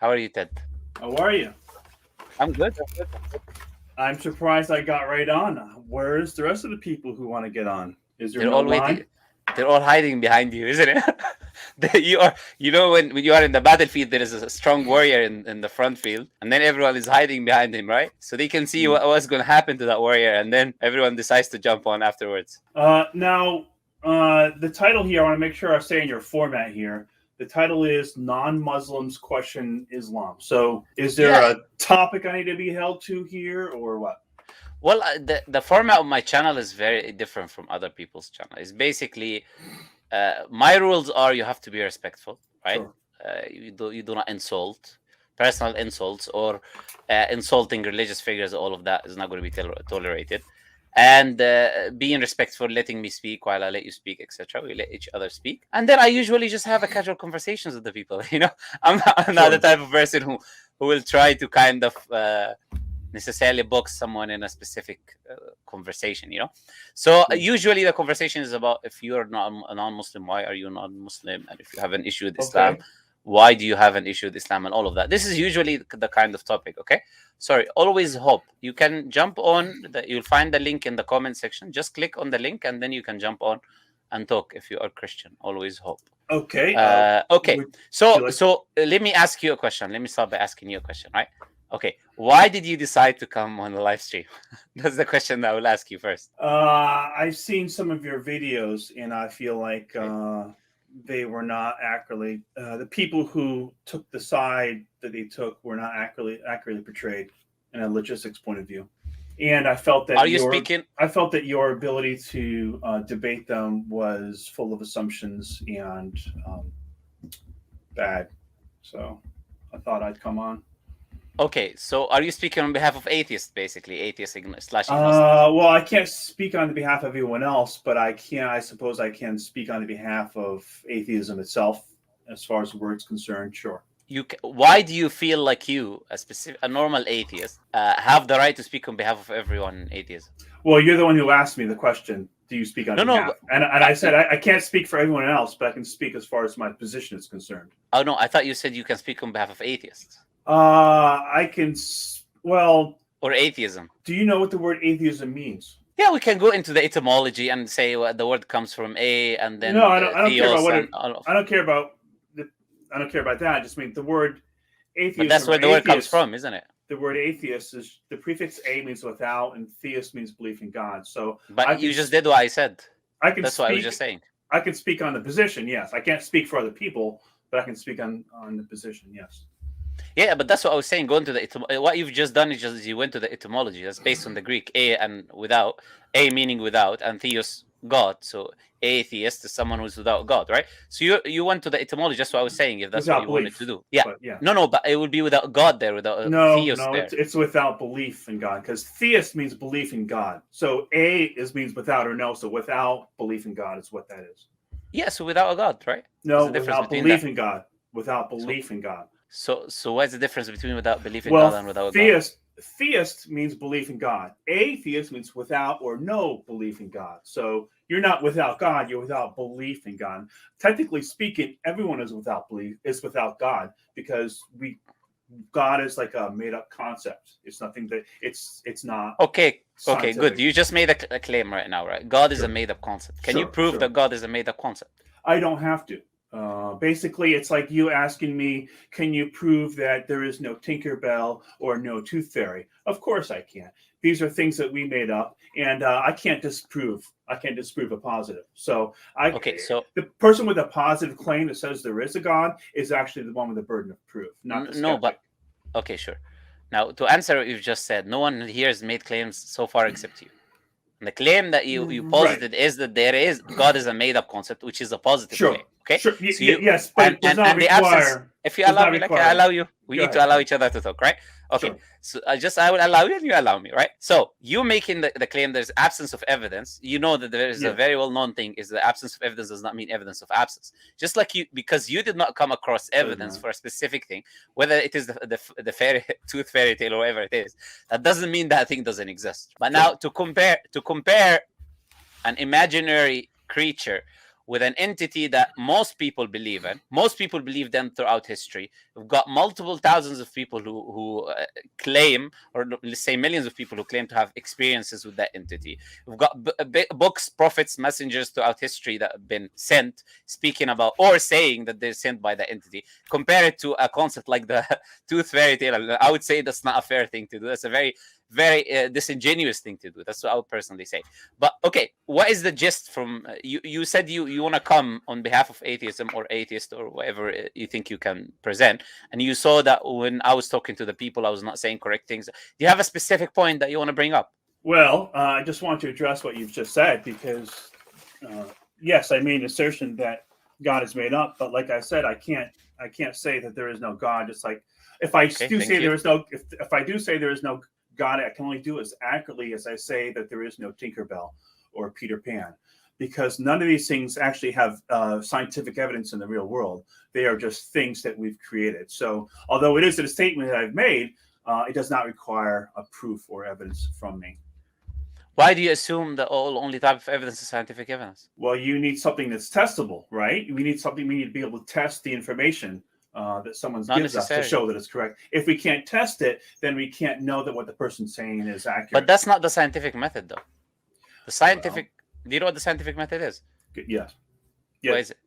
How are you, Ted? How are you? I'm good. I'm surprised I got right on. Where's the rest of the people who want to get on? Is there They're no all line? waiting. They're all hiding behind you, isn't it? When you are in the battlefield, there is a strong warrior in the front field, and then everyone is hiding behind him, right? So they can see what's going to happen to that warrior, and then everyone decides to jump on afterwards. Now, the title here, I want to make sure I stay in your format here. The title is Non-Muslims Question Islam. So is there a topic I need to be held to here, or what? Well, the format of my channel is very different from other people's channel. It's basically, my rules are you have to be respectful, right? Sure. You do not insult, personal insults or insulting religious figures. All of that is not going to be tolerated. And being respectful, letting me speak while I let you speak, etc. We let each other speak, and then I usually just have a casual conversations with the people. I'm not the type of person who will try to kind of necessarily box someone in a specific conversation. So usually the conversation is about, if you're not a non-Muslim, why are you non-Muslim, and if you have an issue with Islam, why do you have an issue with Islam, and all of that. This is usually the kind of topic. Okay. Sorry, always hope. You can jump on, you'll find the link in the comment section. Just click on the link and then you can jump on and talk if you are Christian. Always hope. Okay. Okay. So let me ask you a question. Let me start by asking you a question, right? Okay. Why did you decide to come on the live stream? That's the question that I will ask you first. I've seen some of your videos and I feel like they were not accurately, the people who took the side that they took were not accurately portrayed in a logistics point of view. And I felt that I felt that your ability to debate them was full of assumptions and bad. So I thought I'd come on. Okay, so are you speaking on behalf of atheists, basically, atheists / well, I can't speak on behalf of everyone else, but I suppose I can speak on behalf of atheism itself, as far as the word's concerned. Sure. Why do you feel like a normal atheist, have the right to speak on behalf of everyone in atheism? Well, you're the one who asked me the question. Do you speak on behalf? And I said I can't speak for everyone else, but I can speak as far as my position is concerned. Oh no, I thought you said you can speak on behalf of atheists. I can. Well, or atheism. Do you know what the word atheism means? Yeah, we can go into the etymology and say the word comes from a, and then no, I don't care about what I don't care about. I don't care about that. I just mean the word atheist. But that's where the word comes from, isn't it? The word atheist is the prefix a means without, and theist means belief in God. So, but you just did what I said. That's what I was just saying. I can speak on the position. Yes, I can't speak for other people, but I can speak on the position. Yes. Yeah, but that's what I was saying. Going to the what you've just done is you went to the etymology. That's based on the Greek, a and without. A meaning without, and theos God. So atheist is someone who's without God, right? So you went to the etymology. That's what I was saying. If that's what you wanted to do, yeah. No, but it would be without God there, without theos there. It's without belief in God, because theist means belief in God. So means without or no. So without belief in God is what that is. Yeah, so without a God, right? No, without belief in God. Without belief in God. So what's the difference between without belief in God and without God? Theist means belief in God. Atheist means without or no belief in God. So you're not without God, you're without belief in God. Technically speaking, everyone is without God, because God is like a made-up concept. It's nothing that it's not. Okay, good. You just made a claim right now, right? God is a made-up concept. Can you prove that God is a made-up concept? I don't have to. Basically, it's like you asking me, can you prove that there is no Tinkerbell or no Tooth Fairy? Of course I can. These are things that we made up, and I can't disprove a positive. So the person with a positive claim that says there is a God is actually the one with the burden of proof, not the skeptic. No, but okay, sure. Now, to answer what you've just said, no one here has made claims so far except you. And the claim that you posited is that God is a made-up concept, which is a positive claim. Okay. Sure. So yes, but it does not require. If you allow me, I allow you. We need to allow each other to talk, right? Okay. Sure. So I will allow you, and you allow me, right? So you making the claim there's absence of evidence. You know that there is a very well-known thing is the absence of evidence does not mean evidence of absence. Just like because you did not come across evidence for a specific thing, whether it is the tooth fairy tale or whatever it is, that doesn't mean that thing doesn't exist. But now to compare an imaginary creature with an entity that most people believe in. Most people believe them throughout history. We've got multiple thousands of people who claim, or let's say millions of people who claim to have experiences with that entity. We've got books, prophets, messengers throughout history that have been sent, speaking about or saying that they're sent by the entity. Compare it to a concept like the tooth fairy tale. I would say that's not a fair thing to do. That's a very disingenuous thing to do. That's what I would personally say. But okay, what is the gist from you said you want to come on behalf of atheism or atheist or whatever you think you can present, and you saw that when I was talking to the people I was not saying correct things. Do you have a specific point that you want to bring up? Well, I just want to address what you've just said, because yes, I made an assertion that God is made up, but like I said, I can't say that there is no God. Just like if I do say there is no, if I do say there is no God, I can only do as accurately as I say that there is no Tinkerbell or Peter Pan, because none of these things actually have scientific evidence in the real world. They are just things that we've created. So although it is a statement that I've made, it does not require a proof or evidence from me. Why do you assume that only type of evidence is scientific evidence? Well, you need something that's testable, right? We need to be able to test the information that someone gives us to show that it's correct. If we can't test it, then we can't know that what the person's saying is accurate. But that's not the scientific method, though. The scientific, do you know what the scientific method is? Yes. What is it?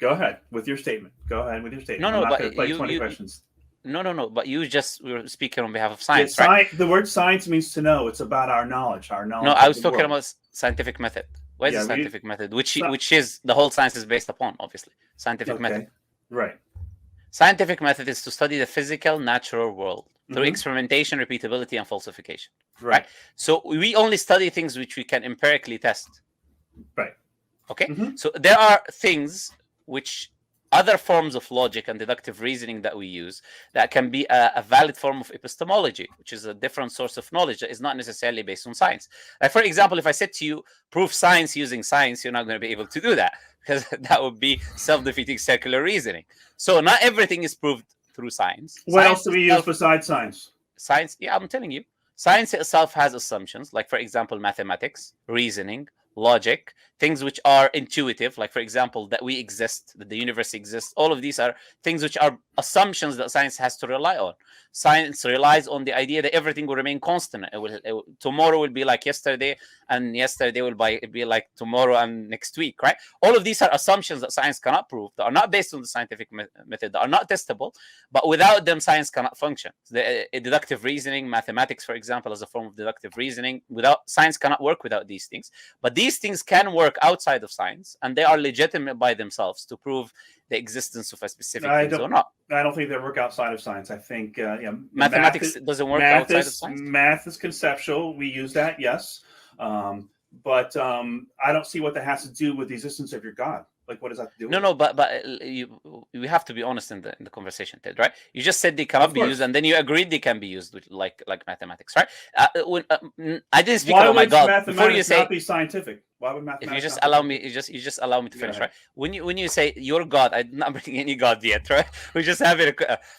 Go ahead with your statement. Go ahead with your statement. No, I'm not but going to play 20 questions. No. But we were speaking on behalf of science, Yeah, right? The word science means to know. It's about our knowledge. No, I was talking about scientific method. What is the scientific method? Which is the whole science is based upon, obviously. Scientific method. Right. Scientific method is to study the physical, natural world through experimentation, repeatability, and falsification. Right. So we only study things which we can empirically test. Right. Okay. So there are things which other forms of logic and deductive reasoning that we use that can be a valid form of epistemology, which is a different source of knowledge that is not necessarily based on science. Like, for example, if I said to you, prove science using science, you're not going to be able to do that, because that would be self-defeating circular reasoning. So not everything is proved through science. What else do we use besides science? Science, yeah, I'm telling you. Science itself has assumptions, like, for example, mathematics, reasoning, logic, things which are intuitive, like, for example, that we exist, that the universe exists. All of these are things which are assumptions that science has to rely on. Science relies on the idea that everything will remain constant. Tomorrow will be like yesterday, and yesterday will be like tomorrow and next week, right? All of these are assumptions that science cannot prove, that are not based on the scientific method, that are not testable, but without them, science cannot function. The deductive reasoning, mathematics, for example, as a form of deductive reasoning, science cannot work without these things. But these things can work outside of science, and they are legitimate by themselves to prove the existence of a specific thing or not. I don't think they work outside of science. I think mathematics doesn't work outside of science. Math is conceptual. We use that, yes. But I don't see what that has to do with the existence of your God. Like, what does that do? No, but we have to be honest in the conversation, Ted, right? You just said they cannot be used, and then you agreed they can be used with like mathematics, right? I didn't speak about my God before you say. Not be scientific? Why would mathematics? If you just allow me, you just allow me to finish, right? When you say your God, I'm not bringing any God yet, right? We're just having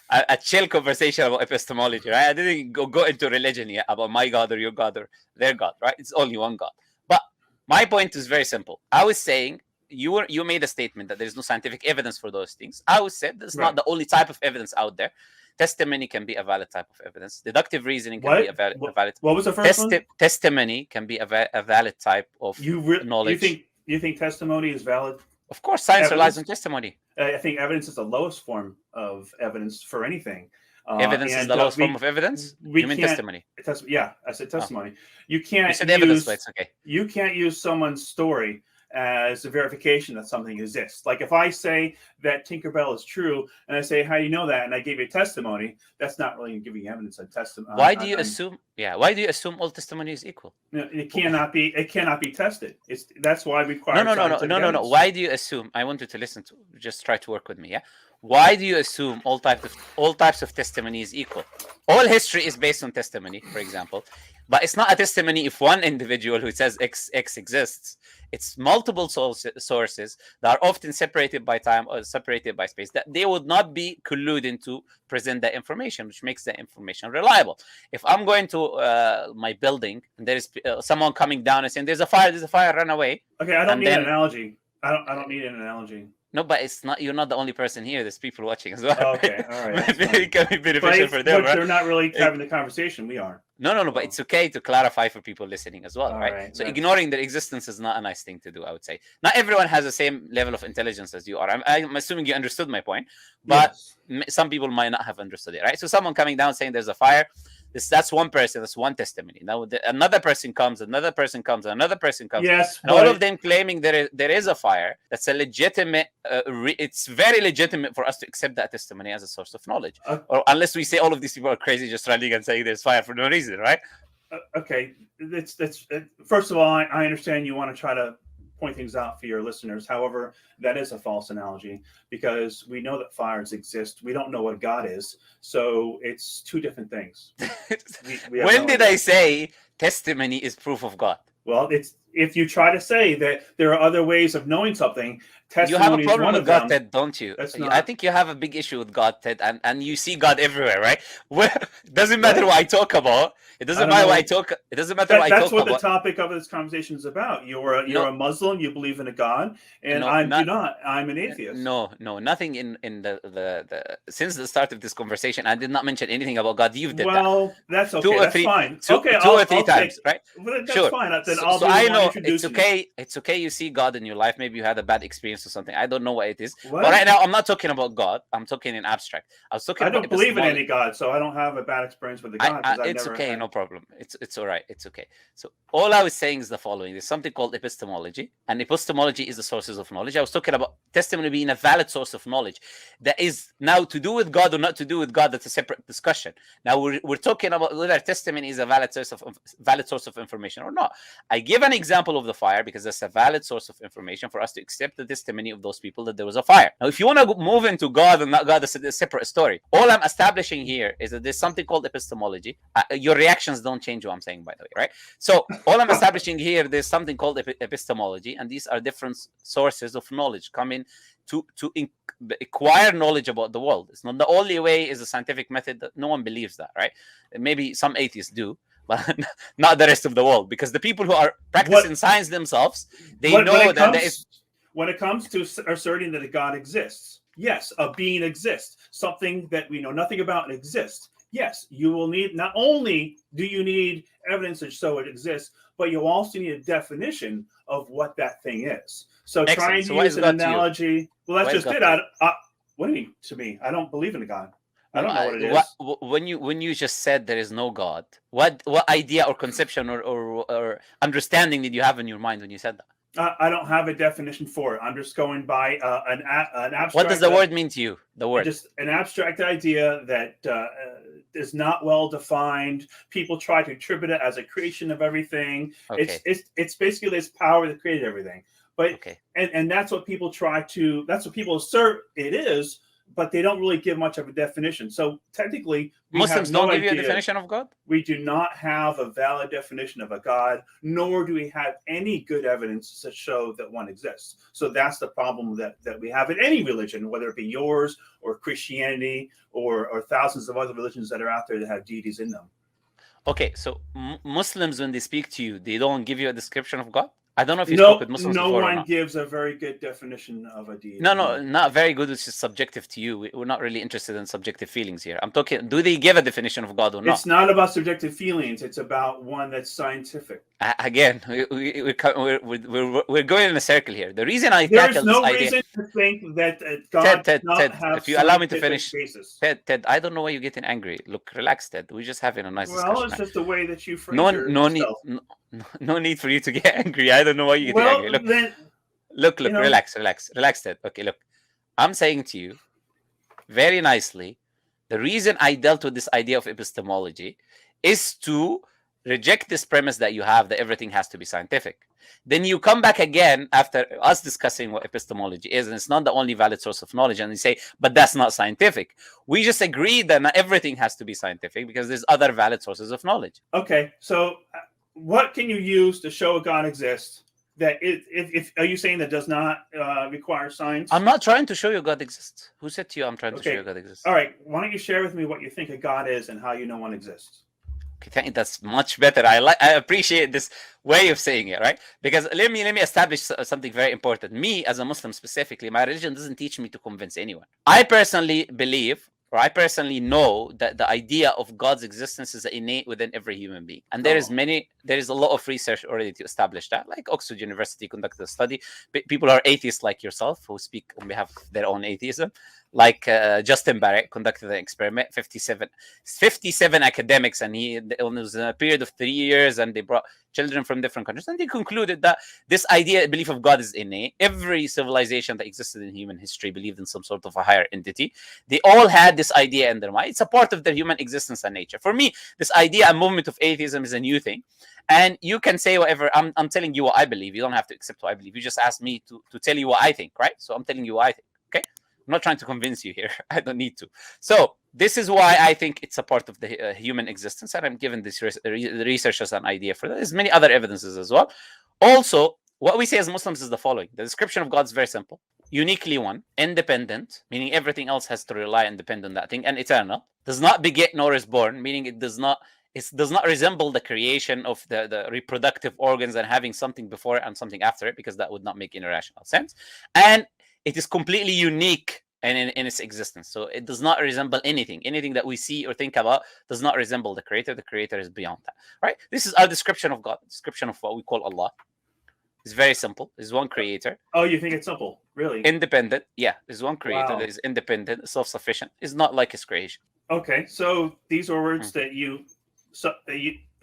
a chill conversation about epistemology, right? I didn't go into religion yet about my God or your God or their God, right? It's only one God. But my point is very simple. I was saying. You made a statement that there is no scientific evidence for those things. I would say that's not the only type of evidence out there. Testimony can be a valid type of evidence. Deductive reasoning can be a valid. What was the first one? Testimony can be a valid type of knowledge. You think testimony is valid? Of course, science relies on testimony. I think evidence is the lowest form of evidence for anything. Evidence is the lowest form of evidence? You mean testimony? Yeah, I said testimony. You can't you said evidence, but it's okay. You can't use someone's story as a verification that something exists. Like, if I say that Tinkerbell is true, and I say, how do you know that? And I gave you a testimony, that's not really giving evidence on testimony. Why do you assume? Yeah, why do you assume all testimony is equal? It cannot be. It cannot be tested. That's why we require. No. Why do you assume? I want you to listen to. Just try to work with me. Yeah. Why do you assume all types of testimony is equal? All history is based on testimony, for example, but it's not a testimony if one individual who says X exists. It's multiple sources that are often separated by time or separated by space, that they would not be colluding to present that information, which makes the information reliable. If I'm going to my building and there is someone coming down and saying, there's a fire, run away. Okay, I don't need an analogy. I don't need an analogy. No, but it's not. You're not the only person here. There's people watching as well. Okay, all right. Maybe it can be beneficial for them, but right? they're not really having the conversation. We are. No. But it's okay to clarify for people listening as well, right? So ignoring their existence is not a nice thing to do. I would say not everyone has the same level of intelligence as you are. I'm assuming you understood my point, but some people might not have understood it, right? So someone coming down saying there's a fire. That's one person. That's one testimony. Now another person comes, another person comes, another person comes. Yes, and all of them claiming there is a fire. That's a legitimate. It's very legitimate for us to accept that testimony as a source of knowledge, or unless we say all of these people are crazy, just running and saying there's fire for no reason, right? Okay, that's first of all, I understand you want to try to point things out for your listeners. However, that is a false analogy because we know that fires exist. We don't know what God is. So it's two different things. When did I say testimony is proof of God? Well, it's if you try to say that there are other ways of knowing something, you have a problem with God, Ted, don't you? Not... I think you have a big issue with God, Ted, and you see God everywhere, right? It doesn't matter what I talk about. It doesn't matter what I talk. It doesn't matter what I talk about. That's what the topic of this conversation is about. You're a Muslim. You believe in a God, and I do not. I'm an atheist. No, nothing in the since the start of this conversation, I did not mention anything about God. You've did that. That's okay. That's fine. Okay, two or three times, right? Well, that's fine. Then so I know it's okay. It's okay. You see God in your life. Maybe you had a bad experience or something. I don't know what it is. But right now, I'm not talking about God. I'm talking in abstract. I don't believe in any God, so I don't have a bad experience with the God. It's okay. No problem. It's all right. It's okay. So all I was saying is the following. There's something called epistemology, and epistemology is the sources of knowledge. I was talking about testimony being a valid source of knowledge. That is now to do with God or not to do with God. That's a separate discussion. Now we're talking about whether testimony is a valid source of information or not. I give an example of the fire because that's a valid source of information for us to accept the testimony of those people that there was a fire. Now, if you want to move into God and not God, that's a separate story. All I'm establishing here is that there's something called epistemology. Your reactions don't change what I'm saying, by the way, right? So all I'm establishing here, there's something called epistemology, and these are different sources of knowledge coming to acquire knowledge about the world. It's not the only way is a scientific method. That no one believes that, right? Maybe some atheists do, but not the rest of the world, because the people who are practicing science themselves, they know that there is. When it comes to asserting that a God exists, yes, a being exists, something that we know nothing about exists. Yes, you will need, not only do you need evidence to show it exists, but you also need a definition of what that thing is. So trying to use an analogy, well, that's just it. What do you mean to me? I don't believe in a God. I don't know what it is. When you just said there is no God, what idea or conception or understanding did you have in your mind when you said that? I don't have a definition for it. I'm just going by an abstract. What does the word mean to you? The word, just an abstract idea that is not well defined. People try to attribute it as a creation of everything. Okay. It's basically this power that created everything. But and that's what people that's what people assert it is. But they don't really give much of a definition. So technically, Muslims don't give you a definition of God? We do not have a valid definition of a God, nor do we have any good evidence to show that one exists. So that's the problem that we have in any religion, whether it be yours or Christianity or thousands of other religions that are out there that have deities in them. Okay, so Muslims, when they speak to you, they don't give you a description of God? I don't know if you spoke with Muslims before. No one gives a very good definition of a deity. No, not very good, which is subjective to you. We're not really interested in subjective feelings here. I'm talking, do they give a definition of God or not? It's not about subjective feelings. It's about one that's scientific. Again, we're going in a circle here. The reason I tackled this idea... There's no reason to think that God Ted, have if you allow me to finish... basis. Ted, I don't know why you're getting angry. Look, relax, Ted. We're just having a nice discussion. Well, it's just the way that you frame yourself. No need for you to get angry. I don't know why you get angry. Look, relax, Ted. Okay, look. I'm saying to you very nicely, the reason I dealt with this idea of epistemology is to reject this premise that you have that everything has to be scientific. Then you come back again after us discussing what epistemology is, and it's not the only valid source of knowledge, and you say, but that's not scientific. We just agreed that not everything has to be scientific because there's other valid sources of knowledge. Okay, so what can you use to show a God exists that if are you saying that does not require science? I'm not trying to show you God exists. Who said to you I'm trying to show you God exists? All right. Why don't you share with me what you think a God is and how you know one exists? Okay, that's much better. I appreciate this way of saying it, right? Because let me establish something very important. Me, as a Muslim specifically, my religion doesn't teach me to convince anyone. I personally believe, or I personally know, that the idea of God's existence is innate within every human being. And there is a lot of research already to establish that. Like Oxford University conducted a study. People who are atheists like yourself, who speak on behalf of their own atheism, like Justin Barrett conducted an experiment, 57 academics, and it was a period of 3 years, and they brought children from different countries, and they concluded that this belief of God is innate. Every civilization that existed in human history believed in some sort of a higher entity. They all had this idea in their mind. It's a part of their human existence and nature. For me, this idea and movement of atheism is a new thing. And you can say whatever. I'm telling you what I believe. You don't have to accept what I believe. You just asked me to tell you what I think, right? So I'm telling you what I think, okay? I'm not trying to convince you here. I don't need to. So this is why I think it's a part of the human existence, and I'm giving this research as an idea for that. There's many other evidences as well. Also, what we say as Muslims is the following. The description of God is very simple. Uniquely one, independent, meaning everything else has to rely and depend on that thing, and eternal. Does not beget nor is born, meaning it does not resemble the creation of the reproductive organs and having something before it and something after it, because that would not make any rational sense. And it is completely unique in its existence. So it does not resemble anything. Anything that we see or think about does not resemble the Creator. The Creator is beyond that, right? This is our description of God, description of what we call Allah. It's very simple. There's one Creator. Oh, you think it's simple? Really? Independent. Yeah, there's one Creator that is independent, self-sufficient. It's not like His creation. Okay, so these are words that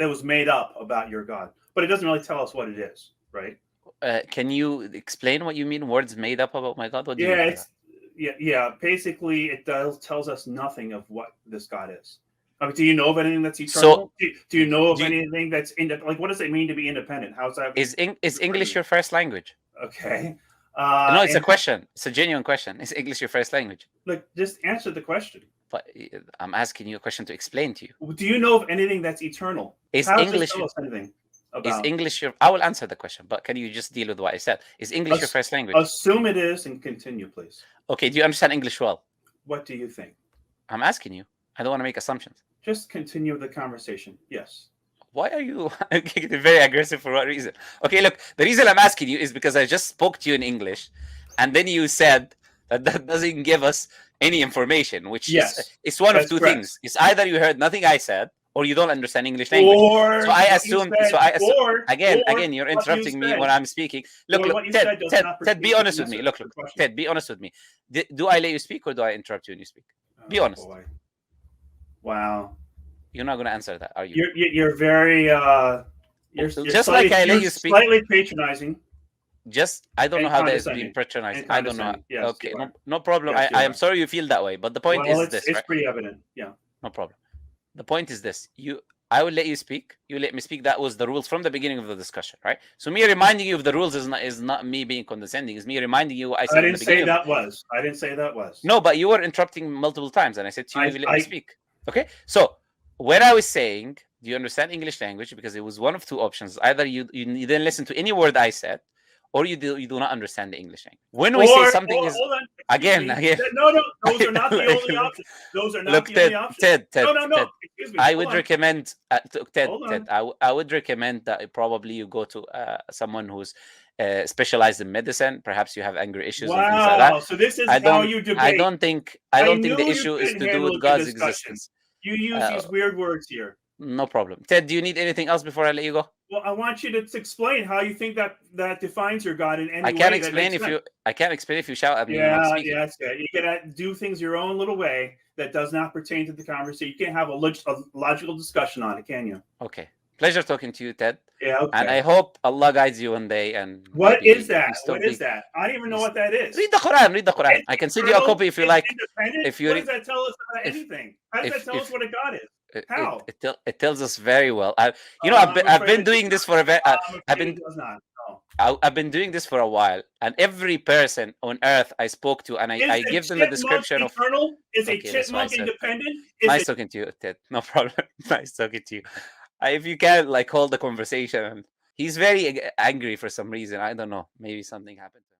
was made up about your God, but it doesn't really tell us what it is, right? Can you explain what you mean? Words made up about my God? What do you mean? Yeah. Basically, it tells us nothing of what this God is. I mean, do you know of anything that's eternal? So, do you know of anything that's like? What does it mean to be independent? How's that? Is English your first language? Okay. No, it's a question. It's a genuine question. Is English your first language? Look, just answer the question. But I'm asking you a question to explain to you. Do you know of anything that's eternal? Is English anything? Is English your? I will answer the question, but can you just deal with what I said? Is English your first language? Assume it is and continue, please. Okay. Do you understand English well? What do you think? I'm asking you. I don't want to make assumptions. Just continue the conversation. Yes. Why are you getting very aggressive? For what reason? Okay, look, the reason I'm asking you is because I just spoke to you in English, and then you said that doesn't give us any information, which is it's one of two things. It's either you heard nothing I said, or you don't understand English language. So I assume. Again, you're interrupting me when I'm speaking. Look, Ted, be honest with me. Look, Ted, be honest with me. Do I let you speak, or do I interrupt you when you speak? Be honest. Boy. Wow. You're not going to answer that, are you? You're very. You're just like I let you speak. Slightly patronizing. I don't know how that is being patronized. I don't know. Yes, okay, no problem. Yes, I am sorry you feel that way, but the point is this. It's pretty evident. Yeah. No problem. The point is this. I will let you speak. You let me speak. That was the rules from the beginning of the discussion, right? So me reminding you of the rules is not me being condescending. It's me reminding you what I said. I didn't say that was. No, but you were interrupting multiple times, and I said to you, let me speak. Okay? So when I was saying, do you understand English language? Because it was one of two options. Either you didn't listen to any word I said, or you do not understand the English language. When we say something is again. No, those are not the only options. Those are not the only options. Ted, no. Excuse me. I would recommend Ted. I would recommend that probably you go to someone who's specialized in medicine. Perhaps you have anger issues and things like that. So this is how you debate. I don't think the issue is to do with God's existence. You use these weird words here. No problem. Ted, do you need anything else before I let you go? Well, I want you to explain how you think that defines your God in any way. I can't explain if you shout at me. Yeah. You gotta do things your own little way that does not pertain to the conversation. You can't have a logical discussion on it, can you? Okay. Pleasure talking to you, Ted. Yeah. Okay. And I hope Allah guides you one day. And what is that? What is that? I don't even know what that is. Read the Quran. I can send you a copy if you like. If you what does that tell us about anything? How does that tell us what a God is? How? It tells us very well. I've been doing this for a very. I've been doing this for a while, and every person on earth I spoke to, and I give them a description of. Is a chipmunk independent? Nice talking to you, Ted. No problem. Nice talking to you. If you can hold the conversation, he's very angry for some reason. I don't know. Maybe something happened to him.